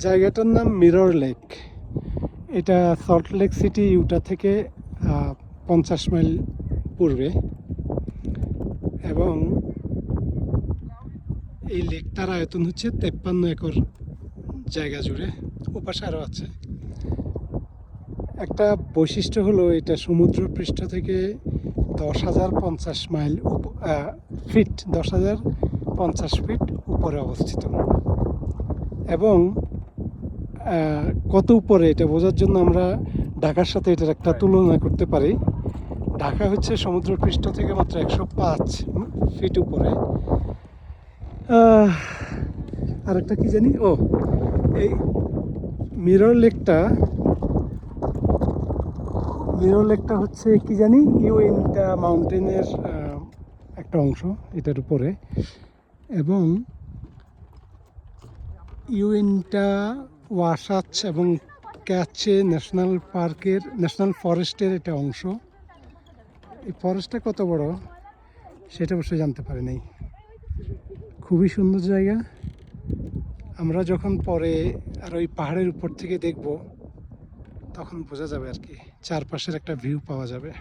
জায়গাটার নাম mirror lake. এটা সল্ট লেক সিটি ইউটা থেকে 50 মাইল পূর্বে, এবং এই লেকটার আয়তন হচ্ছে 53 একর জায়গা জুড়ে। ওপাশে আরও আছে। একটা বৈশিষ্ট্য হলো এটা সমুদ্র পৃষ্ঠ থেকে 10,050 মাইল ফিট, 10,050 ফিট উপরে অবস্থিত। এবং কত উপরে এটা বোঝার জন্য আমরা ঢাকার সাথে এটার একটা তুলনা করতে পারি। ঢাকা হচ্ছে সমুদ্র পৃষ্ঠ থেকে মাত্র 105 ফিট উপরে। আর একটা কি জানি, এই মিরর লেকটা হচ্ছে কি জানি ইউইন্টা মাউন্টেনের একটা অংশ এটার উপরে। এবং ইউইন্টা, ওয়াসাচ এবং ক্যাচে ন্যাশনাল ফরেস্টের একটা অংশ। এই ফরেস্টটা কত বড় সেটা অবশ্যই জানতে পারি নাই। খুবই সুন্দর জায়গা। আমরা যখন পরে আর ওই পাহাড়ের উপর থেকে দেখব তখন বোঝা যাবে আর কি, চারপাশের একটা ভিউ পাওয়া যাবে।